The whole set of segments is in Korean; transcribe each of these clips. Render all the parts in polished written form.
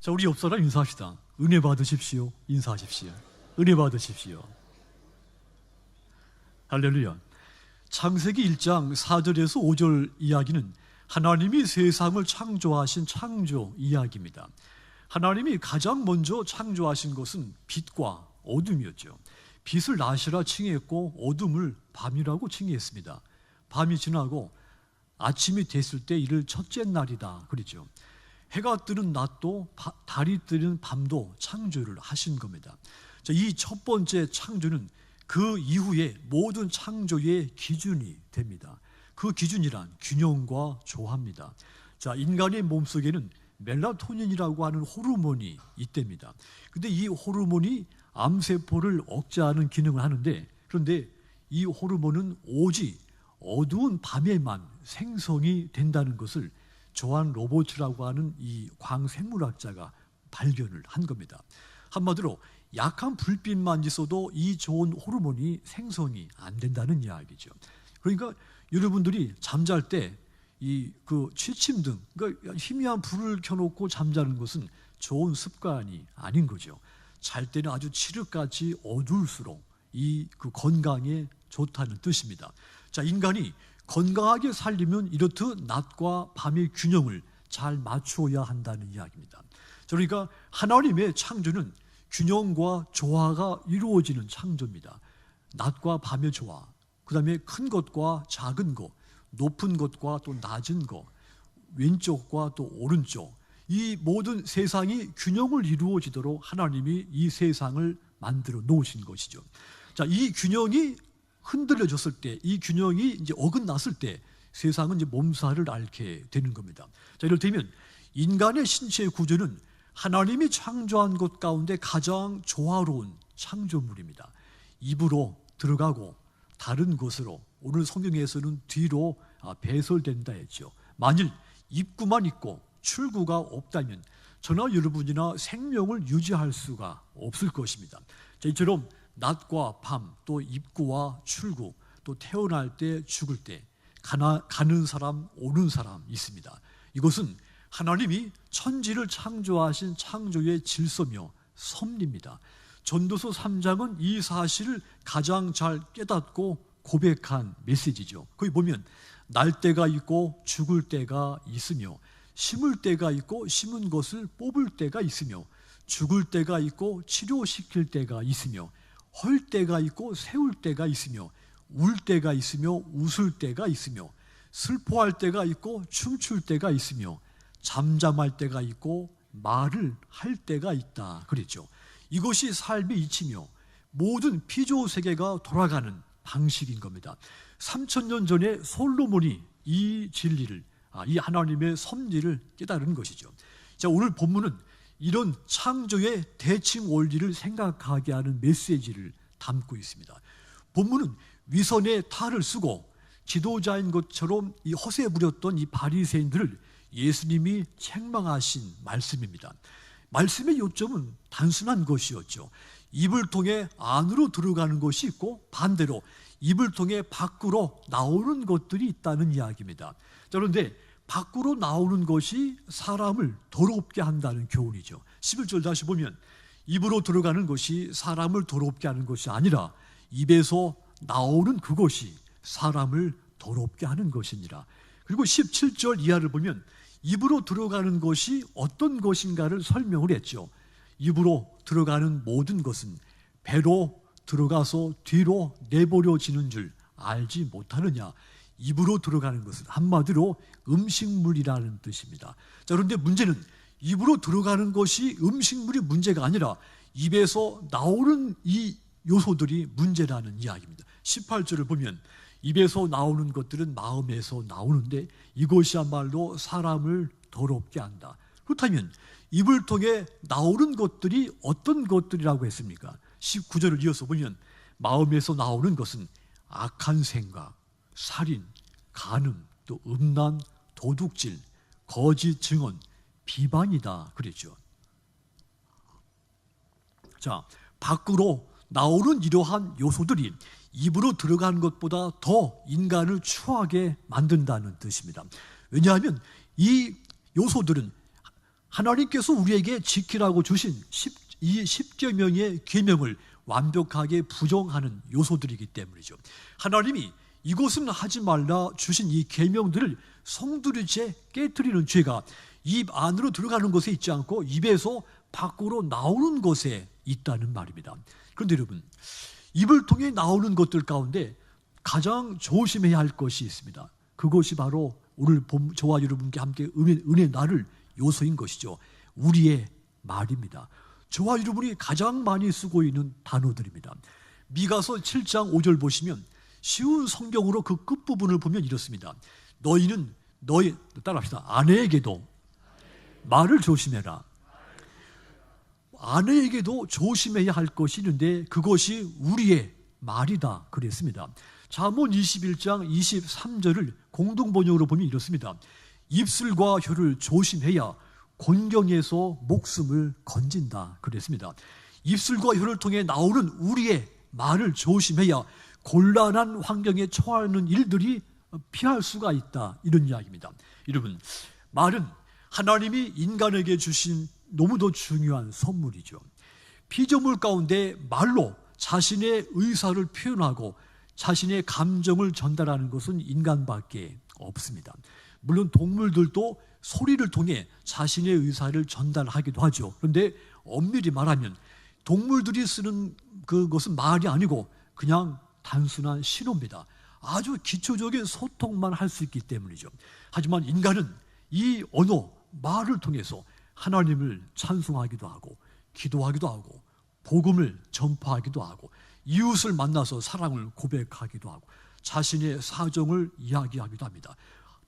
자, 우리 옆 사람 인사합시다. 은혜 받으십시오. 인사하십시오. 은혜 받으십시오. 할렐루야. 창세기 1장 4절에서 5절 이야기는 하나님이 세상을 창조하신 창조 이야기입니다. 하나님이 가장 먼저 창조하신 것은 빛과 어둠이었죠. 빛을 낮이라 칭했고 어둠을 밤이라고 칭했습니다. 밤이 지나고 아침이 됐을 때 이를 첫째 날이다 그랬죠. 해가 뜨는 낮도 달이 뜨는 밤도 창조를 하신 겁니다. 이 첫 번째 창조는 그 이후에 모든 창조의 기준이 됩니다. 그 기준이란 균형과 조화입니다. 자, 인간의 몸속에는 멜라토닌이라고 하는 호르몬이 있답니다. 근데 이 호르몬이 암세포를 억제하는 기능을 하는데, 그런데 이 호르몬은 오직 어두운 밤에만 생성이 된다는 것을 조한 로버츠라고 하는 이 광생물학자가 발견을 한 겁니다. 한마디로 약한 불빛만 있어도 이 좋은 호르몬이 생성이 안 된다는 이야기죠. 그러니까 여러분들이 잠잘 때 그 취침등, 그러니까 희미한 불을 켜놓고 잠자는 것은 좋은 습관이 아닌 거죠. 잘 때는 아주 칠흑같이 어두울수록 그 건강에 좋다는 뜻입니다. 자, 인간이 건강하게 살려면 이렇듯 낮과 밤의 균형을 잘 맞추어야 한다는 이야기입니다. 그러니까 하나님의 창조는 균형과 조화가 이루어지는 창조입니다. 낮과 밤의 조화, 그 다음에 큰 것과 작은 것, 높은 것과 또 낮은 것, 왼쪽과 또 오른쪽, 이 모든 세상이 균형을 이루어지도록 하나님이 이 세상을 만들어 놓으신 것이죠. 자, 이 균형이 흔들려졌을 때, 이 균형이 이제 어긋났을 때 세상은 이제 몸살을 앓게 되는 겁니다. 자, 이를테면 인간의 신체의 구조는 하나님이 창조한 것 가운데 가장 조화로운 창조물입니다. 입으로 들어가고 다른 곳으로, 오늘 성경에서는 뒤로 배설된다 했죠. 만일 입구만 있고 출구가 없다면 저나 여러분이나 생명을 유지할 수가 없을 것입니다. 자, 이처럼 낮과 밤, 또 입구와 출구, 또 태어날 때 죽을 때 가는 사람 오는 사람 있습니다. 이것은 하나님이 천지를 창조하신 창조의 질서며 섭리입니다. 전도서 3장은 이 사실을 가장 잘 깨닫고 고백한 메시지죠. 거기 보면 날 때가 있고 죽을 때가 있으며, 심을 때가 있고 심은 것을 뽑을 때가 있으며, 죽을 때가 있고 치료시킬 때가 있으며, 헐 때가 있고 세울 때가 있으며, 울 때가 있으며 웃을 때가 있으며, 슬퍼할 때가 있고 춤출 때가 있으며, 잠잠할 때가 있고 말을 할 때가 있다 그랬죠. 이것이 삶의 이치며 모든 피조세계가 돌아가는 방식인 겁니다. 3000년 전에 솔로몬이 이 진리를, 이 하나님의 섭리를 깨달은 것이죠. 자, 오늘 본문은 이런 창조의 대칭 원리를 생각하게 하는 메시지를 담고 있습니다. 본문은 위선의 탈을 쓰고 지도자인 것처럼 이 허세 부렸던 이 바리새인들을 예수님이 책망하신 말씀입니다. 말씀의 요점은 단순한 것이었죠. 입을 통해 안으로 들어가는 것이 있고 반대로 입을 통해 밖으로 나오는 것들이 있다는 이야기입니다. 그런데 밖으로 나오는 것이 사람을 더럽게 한다는 교훈이죠. 11절 다시 보면 입으로 들어가는 것이 사람을 더럽게 하는 것이 아니라 입에서 나오는 그것이 사람을 더럽게 하는 것이니라. 그리고 17절 이하를 보면 입으로 들어가는 것이 어떤 것인가를 설명을 했죠. 입으로 들어가는 모든 것은 배로 들어가서 뒤로 내버려지는 줄 알지 못하느냐. 입으로 들어가는 것은 한마디로 음식물이라는 뜻입니다. 자, 그런데 문제는 입으로 들어가는 것이 음식물이 문제가 아니라 입에서 나오는 이 요소들이 문제라는 이야기입니다. 18절을 보면 입에서 나오는 것들은 마음에서 나오는데 이것이야말로 사람을 더럽게 한다. 그렇다면 입을 통해 나오는 것들이 어떤 것들이라고 했습니까? 19절을 이어서 보면 마음에서 나오는 것은 악한 생각, 살인, 간음, 또 음란, 도둑질, 거짓 증언, 비방이다 그랬죠. 자, 밖으로 나오는 이러한 요소들이 입으로 들어가는 것보다 더 인간을 추하게 만든다는 뜻입니다. 왜냐하면 이 요소들은 하나님께서 우리에게 지키라고 주신 이 10여 명의 계명을 완벽하게 부정하는 요소들이기 때문이죠. 하나님이 이것은 하지 말라 주신 이 계명들을 성두리째 깨트리는 죄가 입 안으로 들어가는 것에 있지 않고 입에서 밖으로 나오는 것에 있다는 말입니다. 그런데 여러분, 입을 통해 나오는 것들 가운데 가장 조심해야 할 것이 있습니다. 그것이 바로 오늘 저와 여러분께 함께 은혜 나눌 요소인 것이죠. 우리의 말입니다. 저와 여러분이 가장 많이 쓰고 있는 단어들입니다. 미가서 7장 5절 보시면 쉬운 성경으로 그 끝부분을 보면 이렇습니다. 너희는 따라합시다. 아내에게도 말을 조심해라. 아내에게도 조심해야 할 것이 있는데 그것이 우리의 말이다 그랬습니다. 잠언 21장 23절을 공동번역으로 보면 이렇습니다. 입술과 혀를 조심해야 곤경에서 목숨을 건진다 그랬습니다. 입술과 혀를 통해 나오는 우리의 말을 조심해야 곤란한 환경에 처하는 일들이 피할 수가 있다, 이런 이야기입니다. 여러분, 말은 하나님이 인간에게 주신 너무도 중요한 선물이죠. 피조물 가운데 말로 자신의 의사를 표현하고 자신의 감정을 전달하는 것은 인간밖에 없습니다. 물론 동물들도 소리를 통해 자신의 의사를 전달하기도 하죠. 그런데 엄밀히 말하면 동물들이 쓰는 그것은 말이 아니고 그냥 단순한 신호입니다. 아주 기초적인 소통만 할 수 있기 때문이죠. 하지만 인간은 이 언어, 말을 통해서 하나님을 찬송하기도 하고 기도하기도 하고 복음을 전파하기도 하고 이웃을 만나서 사랑을 고백하기도 하고 자신의 사정을 이야기하기도 합니다.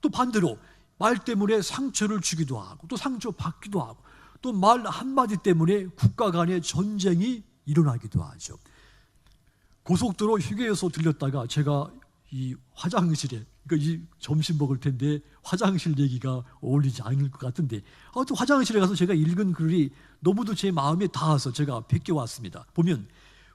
또 반대로 말 때문에 상처를 주기도 하고 또 상처받기도 하고 또 말 한마디 때문에 국가 간의 전쟁이 일어나기도 하죠. 고속도로 휴게소 들렸다가 제가 이 화장실에, 그러니까 이 점심 먹을 텐데 화장실 얘기가 어울리지 않을 것 같은데 또 화장실에 가서 제가 읽은 글이 너무도 제 마음에 닿아서 제가 베껴왔습니다. 보면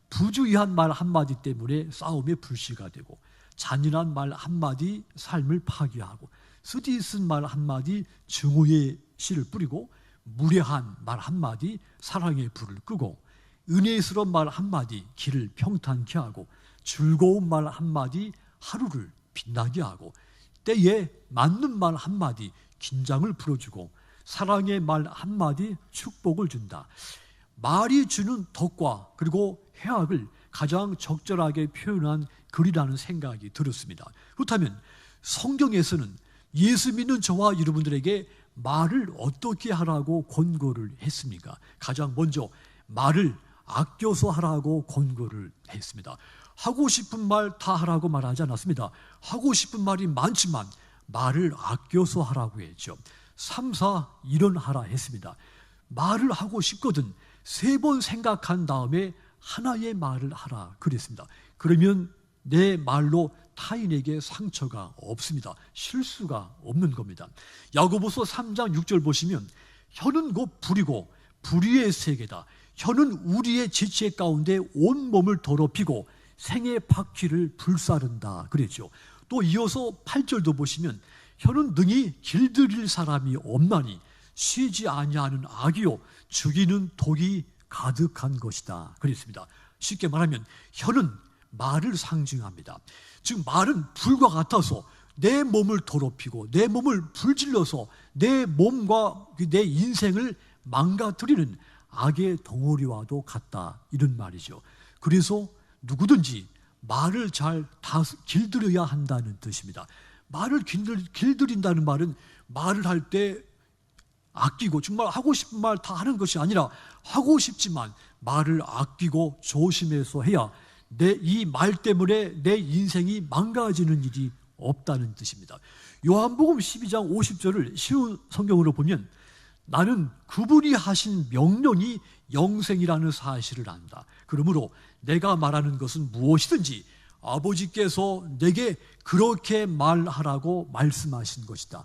부주의한 말 한마디 때문에 싸움의 불씨가 되고 잔인한 말 한마디 삶을 파괴하고 쓰디쓴 말 한마디 증오의 씨를 뿌리고 무례한 말 한마디 사랑의 불을 끄고 은혜스러운 말 한마디 길을 평탄케 하고 즐거운 말 한마디 하루를 빛나게 하고 때에 맞는 말 한마디 긴장을 풀어주고 사랑의 말 한마디 축복을 준다. 말이 주는 덕과 그리고 해악을 가장 적절하게 표현한 글이라는 생각이 들었습니다. 그렇다면 성경에서는 예수 믿는 저와 여러분들에게 말을 어떻게 하라고 권고를 했습니까? 가장 먼저 말을 아껴서 하라고 권고를 했습니다. 하고 싶은 말 다 하라고 말하지 않았습니다. 하고 싶은 말이 많지만 말을 아껴서 하라고 했죠. 3, 4 일어나라 했습니다. 말을 하고 싶거든 3번 생각한 다음에 하나의 말을 하라 그랬습니다. 그러면 내 말로 타인에게 상처가 없습니다. 실수가 없는 겁니다. 야고보서 3장 6절 보시면 혀는 곧 불이고 불의의 세계다. 혀는 우리의 지체 가운데 온 몸을 더럽히고 생의 바퀴를 불사른다 그랬죠. 또 이어서 8절도 보시면 혀는 능히 길들일 사람이 없나니 쉬지 아니하는 악이요 죽이는 독이 가득한 것이다 그랬습니다. 쉽게 말하면 혀는 말을 상징합니다. 즉 말은 불과 같아서 내 몸을 더럽히고 내 몸을 불질러서 내 몸과 내 인생을 망가뜨리는 악의 덩어리와도 같다, 이런 말이죠. 그래서 누구든지 말을 잘 길들여야 한다는 뜻입니다. 말을 길들인다는 말은 말을 할 때 아끼고 정말 하고 싶은 말 다 하는 것이 아니라 하고 싶지만 말을 아끼고 조심해서 해야 이 말 때문에 내 인생이 망가지는 일이 없다는 뜻입니다. 요한복음 12장 50절을 쉬운 성경으로 보면 나는 그분이 하신 명령이 영생이라는 사실을 안다. 그러므로 내가 말하는 것은 무엇이든지 아버지께서 내게 그렇게 말하라고 말씀하신 것이다.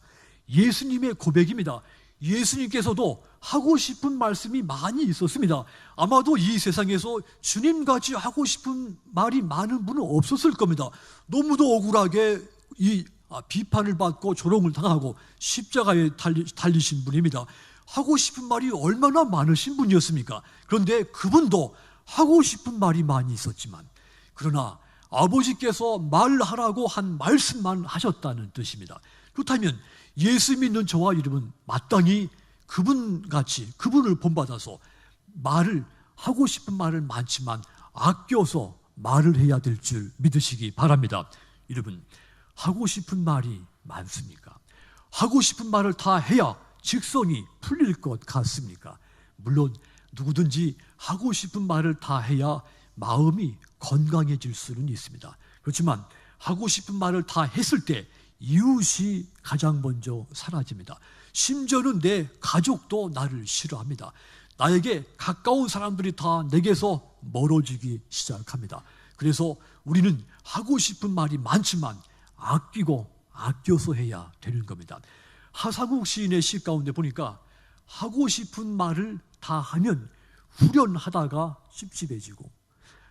예수님의 고백입니다. 예수님께서도 하고 싶은 말씀이 많이 있었습니다. 아마도 이 세상에서 주님같이 하고 싶은 말이 많은 분은 없었을 겁니다. 너무도 억울하게 비판을 받고 조롱을 당하고 십자가에 달리신 분입니다. 하고 싶은 말이 얼마나 많으신 분이었습니까? 그런데 그분도 하고 싶은 말이 많이 있었지만, 그러나 아버지께서 말하라고 한 말씀만 하셨다는 뜻입니다. 그렇다면 예수 믿는 저와 여러분, 마땅히 그분같이, 그분을 본받아서 말을, 하고 싶은 말을 많지만 아껴서 말을 해야 될 줄 믿으시기 바랍니다. 여러분, 하고 싶은 말이 많습니까? 하고 싶은 말을 다 해야 직성이 풀릴 것 같습니까? 물론 누구든지 하고 싶은 말을 다 해야 마음이 건강해질 수는 있습니다. 그렇지만 하고 싶은 말을 다 했을 때 이웃이 가장 먼저 사라집니다. 심지어는 내 가족도 나를 싫어합니다. 나에게 가까운 사람들이 다 내게서 멀어지기 시작합니다. 그래서 우리는 하고 싶은 말이 많지만 아껴서 해야 되는 겁니다. 하상욱 시인의 시 가운데 보니까 하고 싶은 말을 다 하면 후련하다가 찝찝해지고,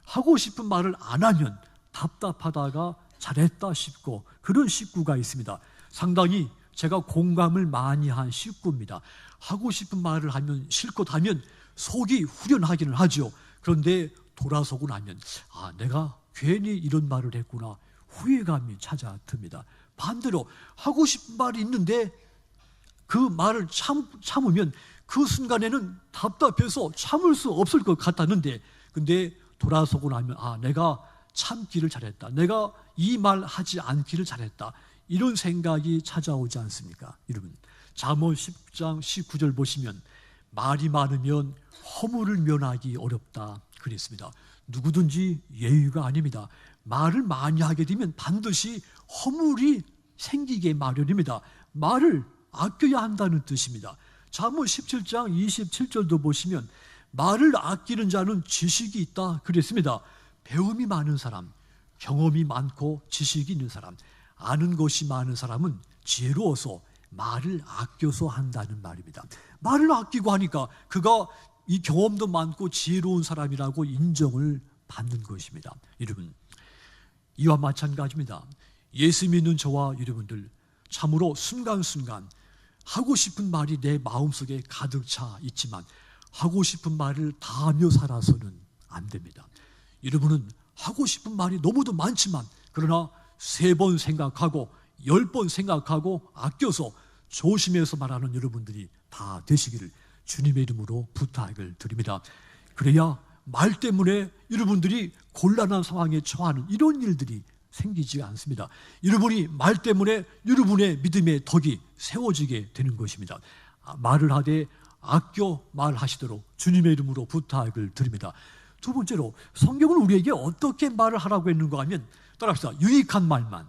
하고 싶은 말을 안 하면 답답하다가 잘했다 싶고, 그런 식구가 있습니다. 상당히 제가 공감을 많이 한 식구입니다. 하고 싶은 말을 하면, 실컷 하면 속이 후련하기는 하죠. 그런데 돌아서고 나면 내가 괜히 이런 말을 했구나, 후회감이 찾아듭니다. 반대로 하고 싶은 말이 있는데 그 말을 참으면 그 순간에는 답답해서 참을 수 없을 것 같았는데, 근데 돌아서고 나면 내가 참기를 잘했다, 내가 이 말 하지 않기를 잘했다, 이런 생각이 찾아오지 않습니까? 여러분, 잠언 10장 19절 보시면 말이 많으면 허물을 면하기 어렵다 그랬습니다. 누구든지 예의가 아닙니다. 말을 많이 하게 되면 반드시 허물이 생기게 마련입니다. 말을 아껴야 한다는 뜻입니다. 잠언 17장 27절도 보시면 말을 아끼는 자는 지식이 있다 그랬습니다. 배움이 많은 사람, 경험이 많고 지식이 있는 사람, 아는 것이 많은 사람은 지혜로워서 말을 아껴서 한다는 말입니다. 말을 아끼고 하니까 그가 이 경험도 많고 지혜로운 사람이라고 인정을 받는 것입니다. 여러분, 이와 마찬가지입니다. 예수 믿는 저와 여러분들, 참으로 순간순간 하고 싶은 말이 내 마음속에 가득 차 있지만 하고 싶은 말을 다 하며 살아서는 안 됩니다. 여러분은 하고 싶은 말이 너무도 많지만, 그러나 3번 생각하고 10번 생각하고 아껴서 조심해서 말하는 여러분들이 다 되시기를 주님의 이름으로 부탁을 드립니다. 그래야 말 때문에 여러분들이 곤란한 상황에 처하는 이런 일들이 생기지 않습니다. 여러분이 말 때문에 여러분의 믿음의 덕이 세워지게 되는 것입니다. 말을 하되 아껴 말하시도록 주님의 이름으로 부탁을 드립니다. 두 번째로, 성경은 우리에게 어떻게 말을 하라고 했는가 하면, 따라합시다. 유익한 말만.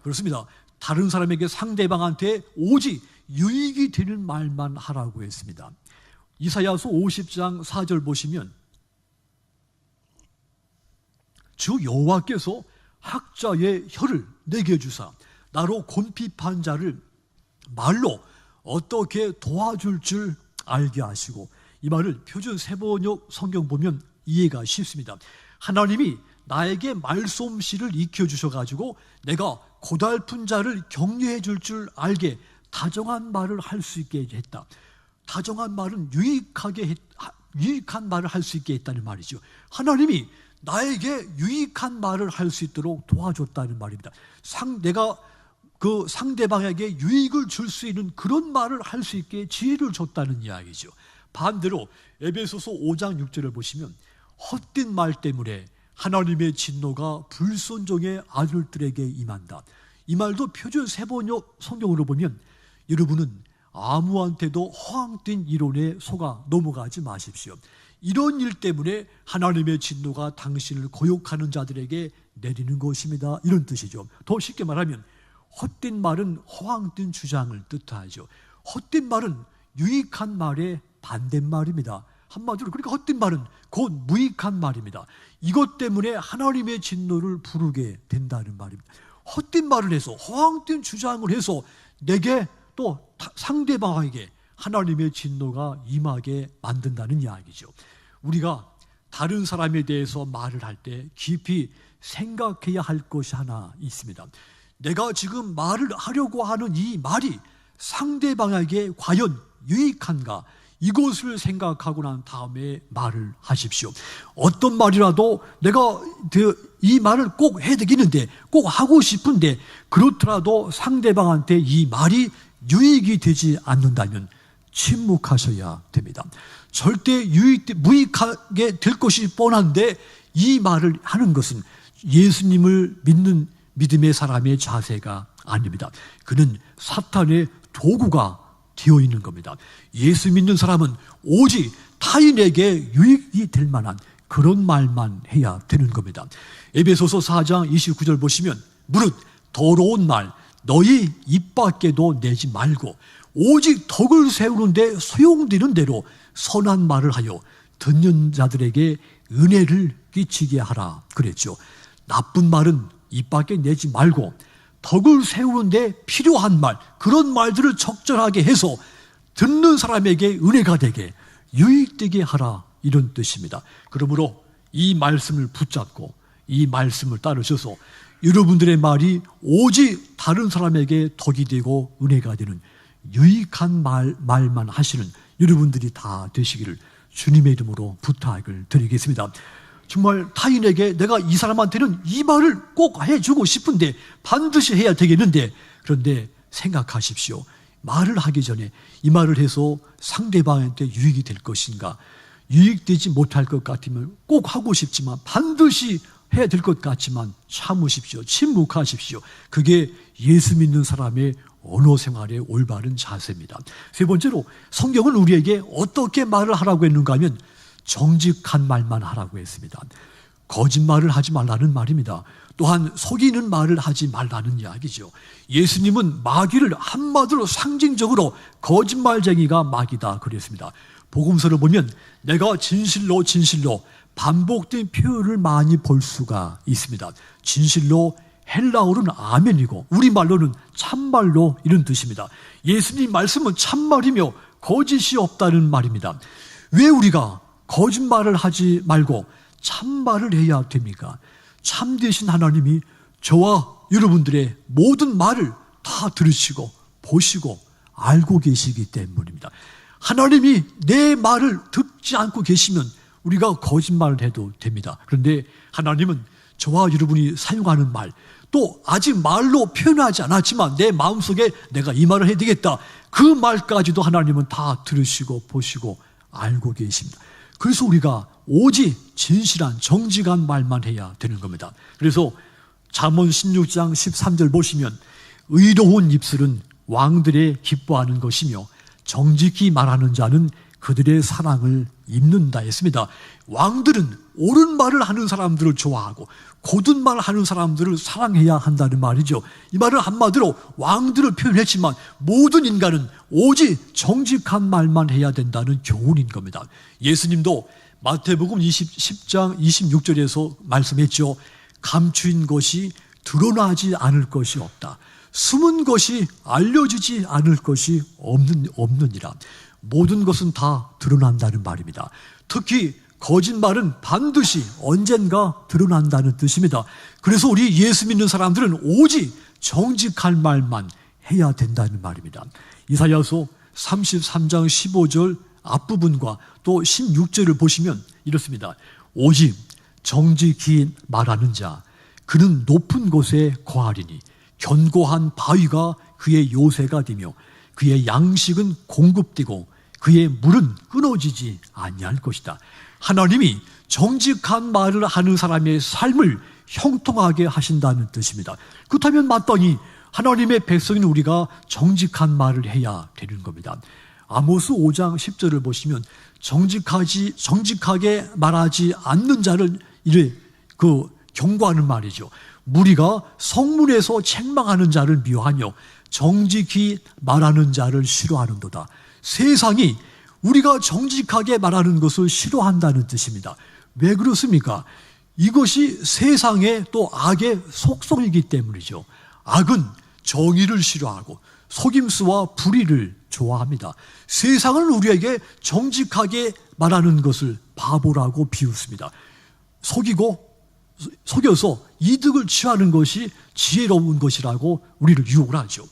그렇습니다. 다른 사람에게, 상대방한테 오직 유익이 되는 말만 하라고 했습니다. 이사야서 50장 4절 보시면 주 여호와께서 학자의 혀를 내게 주사 나로 곤핍한 자를 말로 어떻게 도와줄 줄 알게 하시고, 이 말을 표준 세번역 성경 보면 이해가 쉽습니다. 하나님이 나에게 말솜씨를 익혀주셔가지고 내가 고달픈 자를 격려해 줄 줄 알게 다정한 말을 할 수 있게 했다. 다정한 말은 유익한 말을 할 수 있게 했다는 말이죠. 하나님이 나에게 유익한 말을 할 수 있도록 도와줬다는 말입니다. 내가 그 상대방에게 유익을 줄 수 있는 그런 말을 할 수 있게 지혜를 줬다는 이야기죠. 반대로 에베소서 5장 6절을 보시면 헛된 말 때문에 하나님의 진노가 불순종의 아들들에게 임한다. 이 말도 표준 세번역 성경으로 보면 여러분은 아무한테도 허황된 이론에 속아 넘어가지 마십시오. 이런 일 때문에 하나님의 진노가 당신을 거역하는 자들에게 내리는 것입니다. 이런 뜻이죠. 더 쉽게 말하면 헛된 말은 허황된 주장을 뜻하죠. 헛된 말은 유익한 말의 반대말입니다. 한마디로, 그러니까 헛된 말은 곧 무익한 말입니다. 이것 때문에 하나님의 진노를 부르게 된다는 말입니다. 헛된 말을 해서, 허황된 주장을 해서 내게 또 상대방에게 하나님의 진노가 임하게 만든다는 이야기죠. 우리가 다른 사람에 대해서 말을 할 때 깊이 생각해야 할 것이 하나 있습니다. 내가 지금 말을 하려고 하는 이 말이 상대방에게 과연 유익한가, 이것을 생각하고 난 다음에 말을 하십시오. 어떤 말이라도 내가 이 말을 꼭 해야 되겠는데, 꼭 하고 싶은데, 그렇더라도 상대방한테 이 말이 유익이 되지 않는다면 침묵하셔야 됩니다. 절대 무익하게 될 것이 뻔한데 이 말을 하는 것은 예수님을 믿는 믿음의 사람의 자세가 아닙니다. 그는 사탄의 도구가 되어 있는 겁니다. 예수 믿는 사람은 오직 타인에게 유익이 될 만한 그런 말만 해야 되는 겁니다. 에베소서 4장 29절 보시면 무릇 더러운 말 너희 입 밖에도 내지 말고 오직 덕을 세우는데 소용되는 대로 선한 말을 하여 듣는 자들에게 은혜를 끼치게 하라 그랬죠. 나쁜 말은 입 밖에 내지 말고 덕을 세우는데 필요한 말, 그런 말들을 적절하게 해서 듣는 사람에게 은혜가 되게 유익되게 하라, 이런 뜻입니다. 그러므로 이 말씀을 붙잡고 이 말씀을 따르셔서 여러분들의 말이 오직 다른 사람에게 덕이 되고 은혜가 되는 유익한 말만 하시는 여러분들이 다 되시기를 주님의 이름으로 부탁을 드리겠습니다. 정말 타인에게 내가 이 사람한테는 이 말을 꼭 해주고 싶은데 반드시 해야 되겠는데, 그런데 생각하십시오. 말을 하기 전에 이 말을 해서 상대방한테 유익이 될 것인가, 유익되지 못할 것 같으면 꼭 하고 싶지만 반드시 해야 될 것 같지만 참으십시오. 침묵하십시오. 그게 예수 믿는 사람의 언어 생활의 올바른 자세입니다. 세 번째로 성경은 우리에게 어떻게 말을 하라고 했는가 하면 정직한 말만 하라고 했습니다. 거짓말을 하지 말라는 말입니다. 또한 속이는 말을 하지 말라는 이야기죠. 예수님은 마귀를 한마디로 상징적으로 거짓말쟁이가 마귀다 그랬습니다. 복음서를 보면 내가 진실로 진실로 반복된 표현을 많이 볼 수가 있습니다. 진실로 헬라어로는 아멘이고 우리말로는 참말로, 이런 뜻입니다. 예수님 말씀은 참말이며 거짓이 없다는 말입니다. 왜 우리가 거짓말을 하지 말고 참말을 해야 됩니까? 참되신 하나님이 저와 여러분들의 모든 말을 다 들으시고 보시고 알고 계시기 때문입니다. 하나님이 내 말을 듣지 않고 계시면 우리가 거짓말을 해도 됩니다. 그런데 하나님은 저와 여러분이 사용하는 말, 또 아직 말로 표현하지 않았지만 내 마음속에 내가 이 말을 해야 되겠다, 그 말까지도 하나님은 다 들으시고 보시고 알고 계십니다. 그래서 우리가 오직 진실한 정직한 말만 해야 되는 겁니다. 그래서 잠언 16장 13절 보시면 의로운 입술은 왕들의 기뻐하는 것이며 정직히 말하는 자는 그들의 사랑을 입는다 했습니다. 왕들은 옳은 말을 하는 사람들을 좋아하고 고든 말을 하는 사람들을 사랑해야 한다는 말이죠. 이 말은 한마디로 왕들을 표현했지만 모든 인간은 오직 정직한 말만 해야 된다는 교훈인 겁니다. 예수님도 마태복음 10장 26절에서 말씀했죠. 감추인 것이 드러나지 않을 것이 없다. 숨은 것이 알려지지 않을 것이 없느니라. 모든 것은 다 드러난다는 말입니다. 특히 거짓말은 반드시 언젠가 드러난다는 뜻입니다. 그래서 우리 예수 믿는 사람들은 오직 정직할 말만 해야 된다는 말입니다. 이사야서 33장 15절 앞부분과 또 16절을 보시면 이렇습니다. 오직 정직히 말하는 자, 그는 높은 곳에 거하리니 견고한 바위가 그의 요새가 되며 그의 양식은 공급되고 그의 물은 끊어지지 아니할 것이다. 하나님이 정직한 말을 하는 사람의 삶을 형통하게 하신다는 뜻입니다. 그렇다면 마땅히 하나님의 백성인 우리가 정직한 말을 해야 되는 겁니다. 아모스 5장 10절을 보시면 정직하게 말하지 않는 자를 경고하는 말이죠. 무리가 성문에서 책망하는 자를 미워하며 정직히 말하는 자를 싫어하는도다. 세상이 우리가 정직하게 말하는 것을 싫어한다는 뜻입니다. 왜 그렇습니까? 이것이 세상의 또 악의 속성이기 때문이죠. 악은 정의를 싫어하고 속임수와 불의를 좋아합니다. 세상은 우리에게 정직하게 말하는 것을 바보라고 비웃습니다. 속여서 이득을 취하는 것이 지혜로운 것이라고 우리를 유혹을 하죠.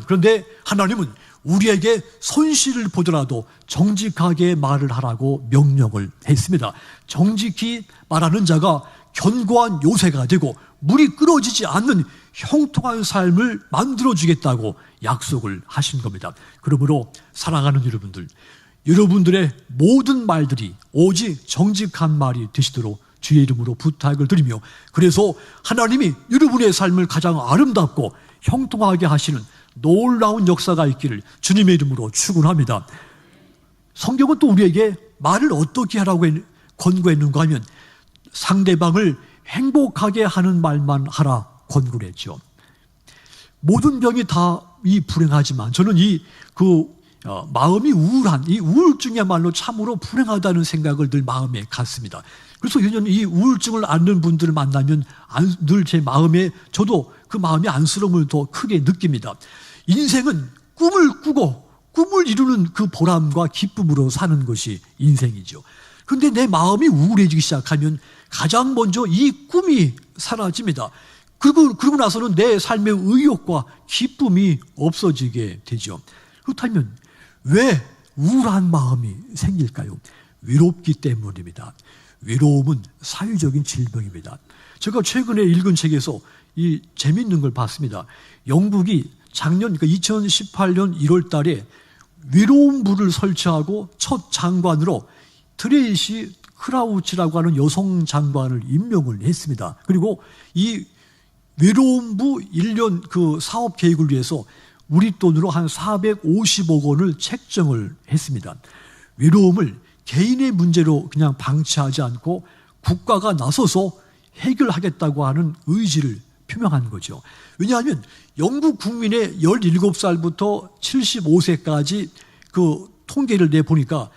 그런데 하나님은 우리에게 손실을 보더라도 정직하게 말을 하라고 명령을 했습니다. 정직히 말하는 자가 견고한 요새가 되고 물이 끊어지지 않는 형통한 삶을 만들어주겠다고 약속을 하신 겁니다. 그러므로 사랑하는 여러분들, 여러분들의 모든 말들이 오직 정직한 말이 되시도록 주의 이름으로 부탁을 드리며, 그래서 하나님이 여러분의 삶을 가장 아름답고 형통하게 하시는 놀라운 역사가 있기를 주님의 이름으로 축원합니다. 성경은 또 우리에게 말을 어떻게 하라고 권고했는가 하면 상대방을 행복하게 하는 말만 하라 권고를 했죠. 모든 병이 다 불행하지만 저는 마음이 우울한 이 우울증이야말로 참으로 불행하다는 생각을 늘 마음에 갖습니다. 그래서 이 우울증을 앓는 분들을 만나면 늘 제 마음에, 저도 그 마음의 안쓰러움을 더 크게 느낍니다. 인생은 꿈을 꾸고 꿈을 이루는 그 보람과 기쁨으로 사는 것이 인생이죠. 그런데 내 마음이 우울해지기 시작하면 가장 먼저 이 꿈이 사라집니다. 그리고 나서는 내 삶의 의욕과 기쁨이 없어지게 되죠. 그렇다면 왜 우울한 마음이 생길까요? 외롭기 때문입니다. 외로움은 사회적인 질병입니다. 제가 최근에 읽은 책에서 이 재미있는 걸 봤습니다. 영국이 작년, 그러니까 2018년 1월 달에 외로움부를 설치하고 첫 장관으로 트레이시 크라우치라고 하는 여성 장관을 임명을 했습니다. 그리고 이 외로움부 1년 그 사업 계획을 위해서 우리 돈으로 한 450억 원을 책정을 했습니다. 외로움을 개인의 문제로 그냥 방치하지 않고 국가가 나서서 해결하겠다고 하는 의지를 표명한 거죠. 왜냐하면 영국 국민의 17살부터 75세까지 그 통계를 내보니까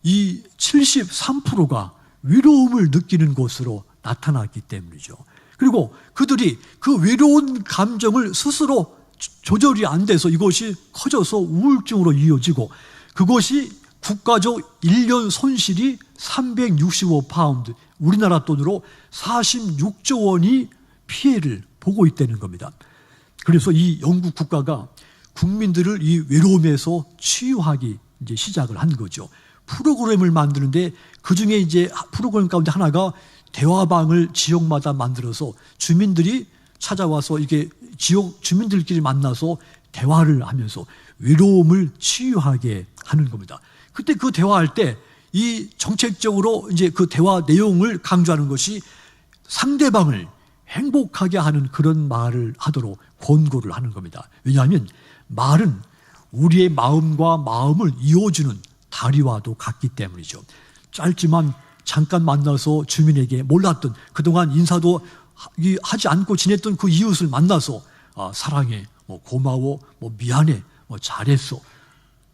이 73%가 외로움을 느끼는 것으로 나타났기 때문이죠. 그리고 그들이 그 외로운 감정을 스스로 조절이 안 돼서 이것이 커져서 우울증으로 이어지고, 그것이 국가적 1년 손실이 365파운드, 우리나라 돈으로 46조 원이 피해를 보고 있다는 겁니다. 그래서 이 영국 국가가 국민들을 이 외로움에서 치유하기 이제 시작을 한 거죠. 프로그램을 만드는데 그 중에 이제 프로그램 가운데 하나가 대화방을 지역마다 만들어서 주민들이 찾아와서 이게 지역 주민들끼리 만나서 대화를 하면서 외로움을 치유하게 하는 겁니다. 그때 그 대화할 때 이 정책적으로 이제 그 대화 내용을 강조하는 것이 상대방을 행복하게 하는 그런 말을 하도록 권고를 하는 겁니다. 왜냐하면 말은 우리의 마음과 마음을 이어주는 다리와도 같기 때문이죠. 짧지만 잠깐 만나서 주민에게 몰랐던, 그동안 인사도 하지 않고 지냈던 그 이웃을 만나서 사랑해, 고마워, 미안해, 잘했어,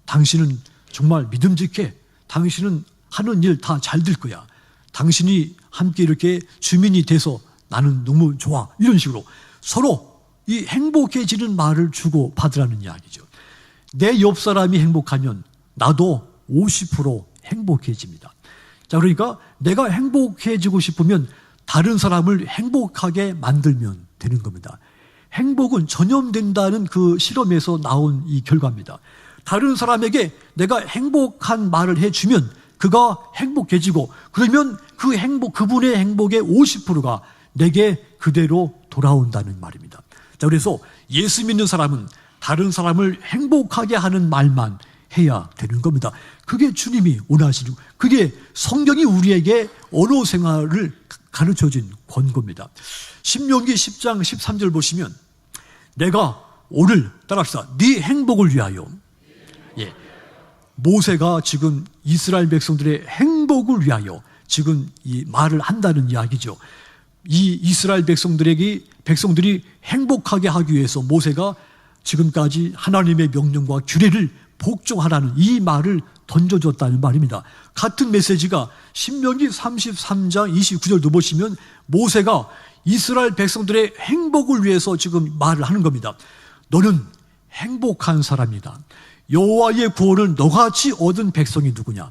당신은 정말 믿음직해, 당신은 하는 일 다 잘 될 거야, 당신이 함께 이렇게 주민이 돼서 나는 너무 좋아, 이런 식으로 서로 이 행복해지는 말을 주고 받으라는 이야기죠. 내 옆 사람이 행복하면 나도 50% 행복해집니다. 자, 그러니까 내가 행복해지고 싶으면 다른 사람을 행복하게 만들면 되는 겁니다. 행복은 전염된다는 그 실험에서 나온 이 결과입니다. 다른 사람에게 내가 행복한 말을 해주면 그가 행복해지고, 그러면 그분의 행복의 50%가 내게 그대로 돌아온다는 말입니다. 자, 그래서 예수 믿는 사람은 다른 사람을 행복하게 하는 말만 해야 되는 겁니다. 그게 주님이 원하시는, 그게 성경이 우리에게 언어 생활을 가르쳐준 권고입니다. 신명기 10장 13절 보시면, 내가 오늘 따라합시다. 네 행복을 위하여. 예. 모세가 지금 이스라엘 백성들의 행복을 위하여 지금 이 말을 한다는 이야기죠. 이 이스라엘 백성들이 행복하게 하기 위해서 모세가 지금까지 하나님의 명령과 규례를 복종하라는 이 말을 던져줬다는 말입니다. 같은 메시지가 신명기 33장 29절도 보시면 모세가 이스라엘 백성들의 행복을 위해서 지금 말을 하는 겁니다. 너는 행복한 사람이다. 여호와의 구원을 너같이 얻은 백성이 누구냐?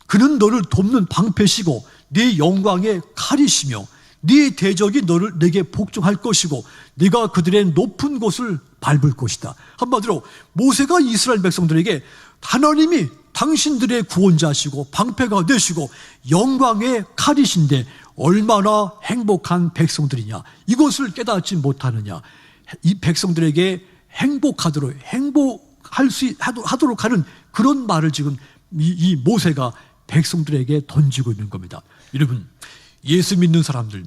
그는 너를 돕는 방패시고 네 영광의 칼이시며 네 대적이 내게 복종할 것이고 네가 그들의 높은 곳을 밟을 것이다. 한마디로 모세가 이스라엘 백성들에게 하나님이 당신들의 구원자시고 방패가 되시고 영광의 칼이신데 얼마나 행복한 백성들이냐, 이것을 깨닫지 못하느냐, 이 백성들에게 행복하도록 하도록 하는 그런 말을 지금 이 모세가 백성들에게 던지고 있는 겁니다. 여러분, 예수 믿는 사람들,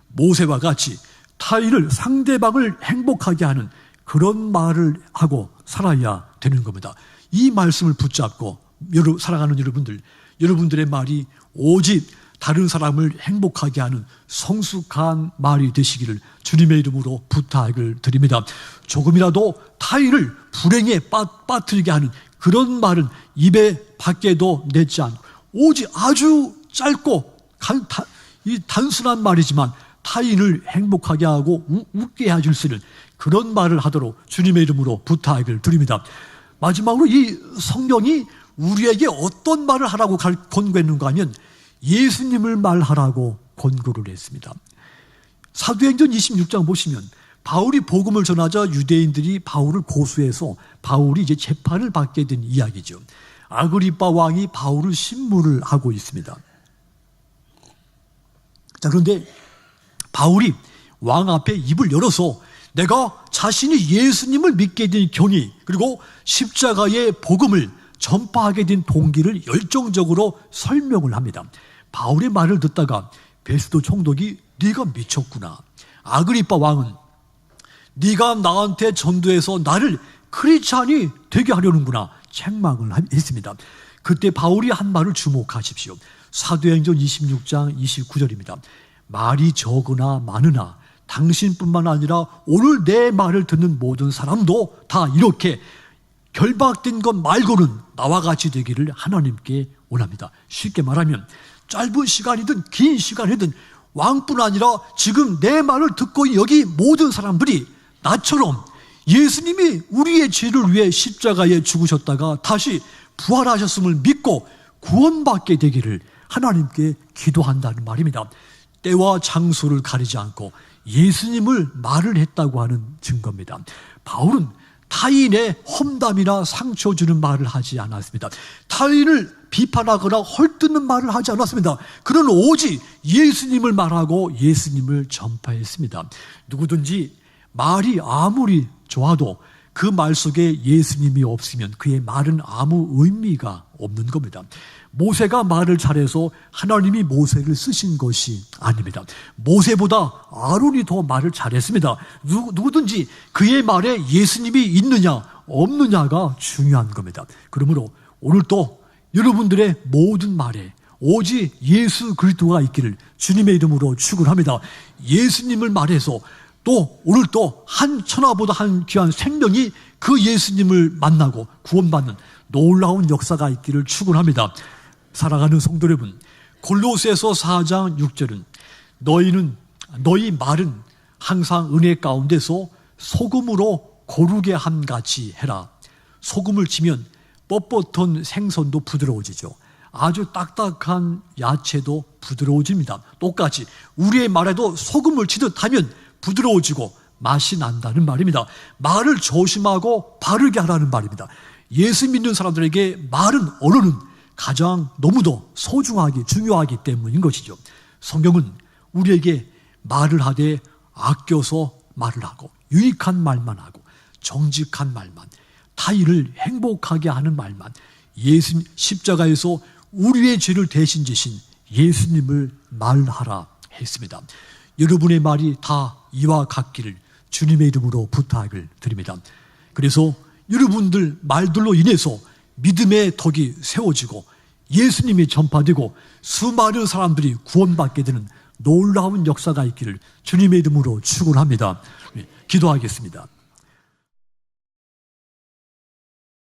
모세와 같이 타인을, 상대방을 행복하게 하는 그런 말을 하고 살아야 되는 겁니다. 이 말씀을 붙잡고 살아가는 여러분들의 말이 오직 다른 사람을 행복하게 하는 성숙한 말이 되시기를 주님의 이름으로 부탁을 드립니다. 조금이라도 타인을 불행에 빠뜨리게 하는 그런 말은 입에 밖에도 내지 않고 오직 아주 짧고 이 단순한 말이지만 타인을 행복하게 하고 웃게 해줄 수 있는 그런 말을 하도록 주님의 이름으로 부탁을 드립니다. 마지막으로 이 성경이 우리에게 어떤 말을 하라고 권고했는가 하면 예수님을 말하라고 권고를 했습니다. 사도행전 26장 보시면 바울이 복음을 전하자 유대인들이 바울을 고소해서 바울이 이제 재판을 받게 된 이야기죠. 아그리빠 왕이 바울을 신문을 하고 있습니다. 자, 그런데 바울이 왕 앞에 입을 열어서 내가 자신이 예수님을 믿게 된 경위, 그리고 십자가의 복음을 전파하게 된 동기를 열정적으로 설명을 합니다. 바울의 말을 듣다가 베스도 총독이 네가 미쳤구나. 아그리빠 왕은 네가 나한테 전도해서 나를 크리스찬이 되게 하려는구나 책망을 했습니다. 그때 바울이 한 말을 주목하십시오. 사도행전 26장 29절입니다. 말이 적으나 많으나 당신뿐만 아니라 오늘 내 말을 듣는 모든 사람도 다 이렇게 결박된 것 말고는 나와 같이 되기를 하나님께 원합니다. 쉽게 말하면 짧은 시간이든 긴 시간이든 왕뿐 아니라 지금 내 말을 듣고 여기 모든 사람들이 나처럼 예수님이 우리의 죄를 위해 십자가에 죽으셨다가 다시 부활하셨음을 믿고 구원받게 되기를 하나님께 기도한다는 말입니다. 때와 장소를 가리지 않고 예수님을 말을 했다고 하는 증거입니다. 바울은 타인의 험담이나 상처 주는 말을 하지 않았습니다. 타인을 비판하거나 헐뜯는 말을 하지 않았습니다. 그는 오직 예수님을 말하고 예수님을 전파했습니다. 누구든지 말이 아무리 좋아도 그 말 속에 예수님이 없으면 그의 말은 아무 의미가 없는 겁니다. 모세가 말을 잘해서 하나님이 모세를 쓰신 것이 아닙니다. 모세보다 아론이 더 말을 잘했습니다. 누구든지 그의 말에 예수님이 있느냐 없느냐가 중요한 겁니다. 그러므로 오늘도 여러분들의 모든 말에 오직 예수 그리스도가 있기를 주님의 이름으로 축원합니다. 예수님을 말해서 또 오늘 또 한 천하보다 한 귀한 생명이 그 예수님을 만나고 구원받는 놀라운 역사가 있기를 축원합니다. 사랑하는 성도 여러분, 골로새서 4장 6절은 너희 말은 항상 은혜 가운데서 소금으로 고르게 함같이 해라. 소금을 치면 뻣뻣한 생선도 부드러워지죠. 아주 딱딱한 야채도 부드러워집니다. 똑같이 우리의 말에도 소금을 치듯 하면 부드러워지고 맛이 난다는 말입니다. 말을 조심하고 바르게 하라는 말입니다. 예수 믿는 사람들에게 말은, 언어는 가장 너무도 소중하기, 중요하기 때문인 것이죠. 성경은 우리에게 말을 하되 아껴서 말을 하고 유익한 말만 하고 정직한 말만, 타인을 행복하게 하는 말만, 예수 십자가에서 우리의 죄를 대신 지신 예수님을 말하라 했습니다. 여러분의 말이 다 이와 같기를 주님의 이름으로 부탁을 드립니다. 그래서 여러분들 말들로 인해서 믿음의 덕이 세워지고 예수님이 전파되고 수많은 사람들이 구원받게 되는 놀라운 역사가 있기를 주님의 이름으로 축원합니다. 기도하겠습니다.